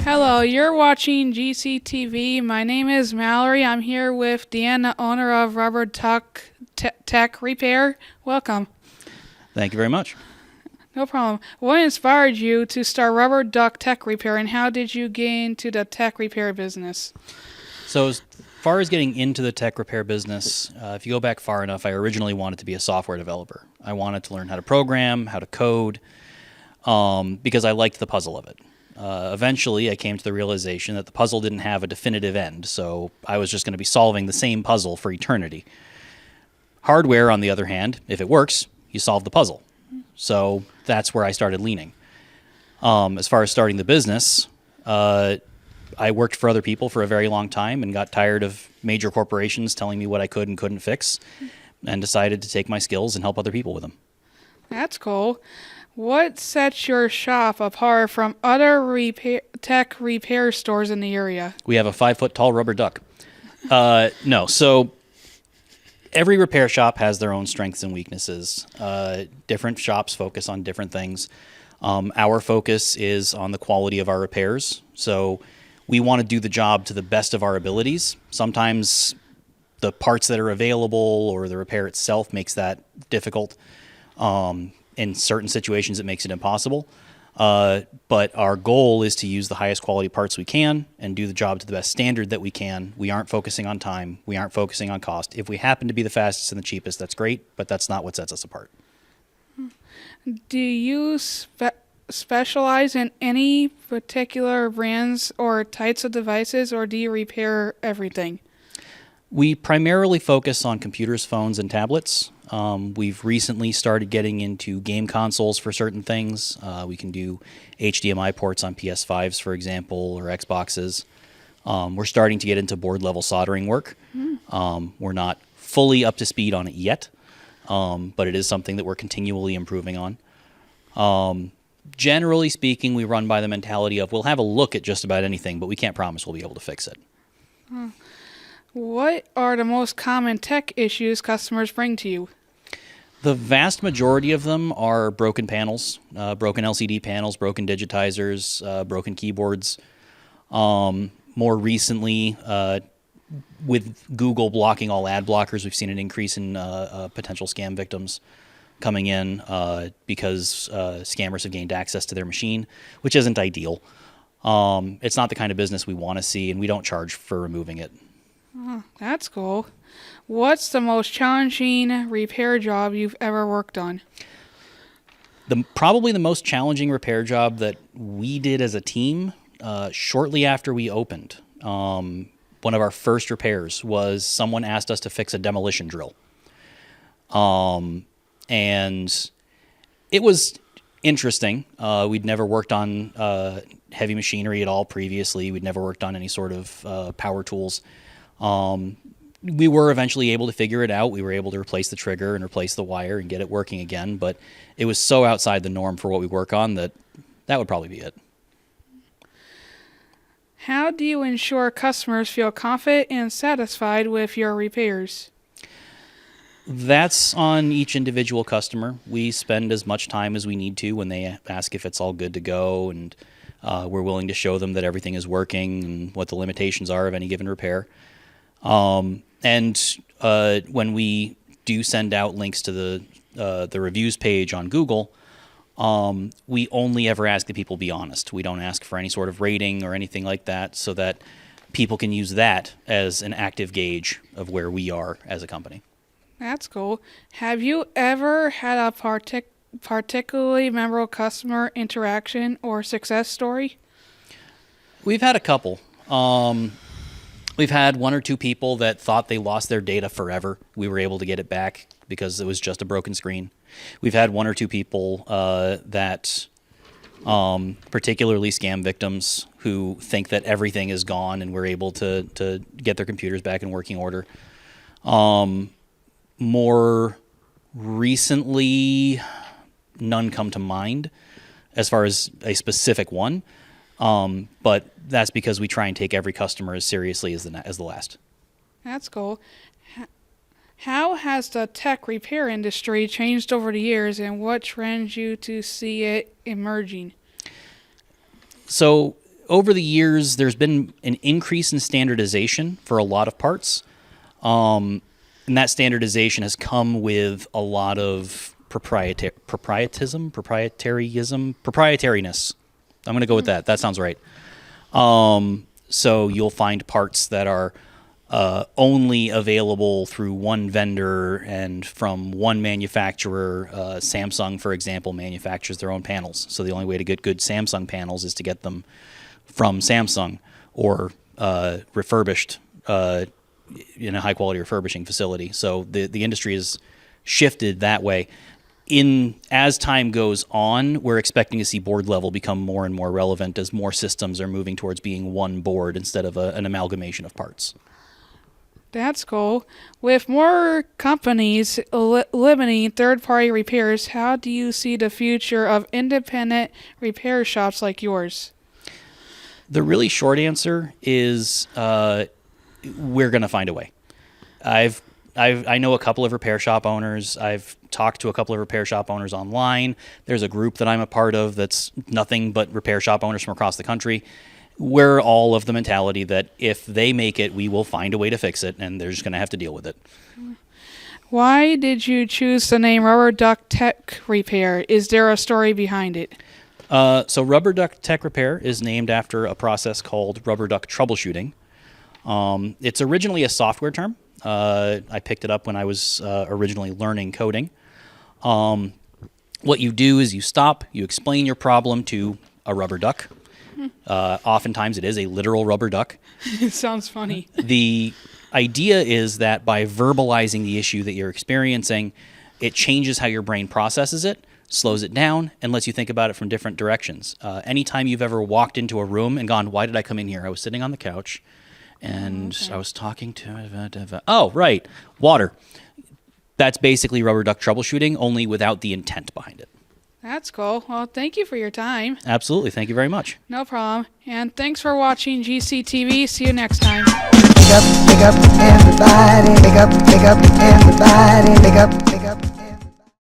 Hello, you're watching GCTV. My name is Mallory. I'm here with Deanna, owner of Rubber Duck Tech Repair. Welcome. Thank you very much. No problem. What inspired you to start Rubber Duck Tech Repair, and how did you get into the tech repair business? So as far as getting into the tech repair business, if you go back far enough, I originally wanted to be a software developer. I wanted to learn how to program, how to code, because I liked the puzzle of it. Eventually, I came to the realization that the puzzle didn't have a definitive end, so I was just going to be solving the same puzzle for eternity. Hardware, on the other hand, if it works, you solve the puzzle. So that's where I started leaning. As far as starting the business, I worked for other people for a very long time and got tired of major corporations telling me what I could and couldn't fix, and decided to take my skills and help other people with them. That's cool. What sets your shop apart from other tech repair stores in the area? We have a 5-foot-tall rubber duck. No, so every repair shop has their own strengths and weaknesses. Different shops focus on different things. Our focus is on the quality of our repairs. So we want to do the job to the best of our abilities. Sometimes the parts that are available or the repair itself makes that difficult. In certain situations, it makes it impossible. But our goal is to use the highest quality parts we can and do the job to the best standard that we can. We aren't focusing on time. We aren't focusing on cost. If we happen to be the fastest and the cheapest, that's great, but that's not what sets us apart. Do you specialize in any particular brands or types of devices, or do you repair everything? We primarily focus on computers, phones, and tablets. We've recently started getting into game consoles for certain things. We can do HDMI ports on PS5s, for example, or Xboxes. We're starting to get into board-level soldering work. We're not fully up to speed on it yet, but it is something that we're continually improving on. Generally speaking, we run by the mentality of we'll have a look at just about anything, but we can't promise we'll be able to fix it. What are the most common tech issues customers bring to you? The vast majority of them are broken panels, broken LCD panels, broken digitizers, broken keyboards. More recently, with Google blocking all ad blockers, we've seen an increase in potential scam victims coming in because scammers have gained access to their machine, which isn't ideal. It's not the kind of business we want to see, and we don't charge for removing it. Oh, that's cool. What's the most challenging repair job you've ever worked on? Probably the most challenging repair job that we did as a team shortly after we opened. One of our first repairs was someone asked us to fix a demolition drill. And it was interesting. We'd never worked on heavy machinery at all previously. We'd never worked on any sort of power tools. We were eventually able to figure it out. We were able to replace the trigger and replace the wire and get it working again, but it was so outside the norm for what we work on that would probably be it. How do you ensure customers feel confident and satisfied with your repairs? That's on each individual customer. We spend as much time as we need to when they ask if it's all good to go, and we're willing to show them that everything is working and what the limitations are of any given repair. And when we do send out links to the reviews page on Google, we only ever ask that people be honest. We don't ask for any sort of rating or anything like that, so that people can use that as an active gauge of where we are as a company. That's cool. Have you ever had a particularly memorable customer interaction or success story? We've had a couple. We've had one or two people that thought they lost their data forever. We were able to get it back because it was just a broken screen. We've had one or two people that, particularly scam victims, who think that everything is gone, and we're able to get their computers back in working order. More recently, none come to mind as far as a specific one. But that's because we try and take every customer as seriously as the last. That's cool. How has the tech repair industry changed over the years, and what trends you to see it emerging? So over the years, there's been an increase in standardization for a lot of parts. And that standardization has come with a lot of proprietariness. I'm going to go with that. That sounds right. So you'll find parts that are only available through one vendor and from one manufacturer. Samsung, for example, manufactures their own panels. So the only way to get good Samsung panels is to get them from Samsung or refurbished in a high-quality refurbishing facility. So the industry has shifted that way. As time goes on, we're expecting to see board level become more and more relevant as more systems are moving towards being one board instead of an amalgamation of parts. That's cool. With more companies limiting third-party repairs, how do you see the future of independent repair shops like yours? The really short answer is we're going to find a way. I know a couple of repair shop owners. I've talked to a couple of repair shop owners online. There's a group that I'm a part of that's nothing but repair shop owners from across the country. We're all of the mentality that if they make it, we will find a way to fix it, and they're just going to have to deal with it. Why did you choose the name Rubber Duck Tech Repair? Is there a story behind it? So Rubber Duck Tech Repair is named after a process called rubber duck troubleshooting. It's originally a software term. I picked it up when I was originally learning coding. What you do is you stop, you explain your problem to a rubber duck. Oftentimes it is a literal rubber duck. It sounds funny. The idea is that by verbalizing the issue that you're experiencing, it changes how your brain processes it, slows it down, and lets you think about it from different directions. Anytime you've ever walked into a room and gone, why did I come in here? I was sitting on the couch and I was talking to, oh, right, water. That's basically rubber duck troubleshooting, only without the intent behind it. That's cool. Well, thank you for your time. Absolutely. Thank you very much. No problem. And thanks for watching GCTV. See you next time. Pick up everybody. Pick up everybody. Pick up.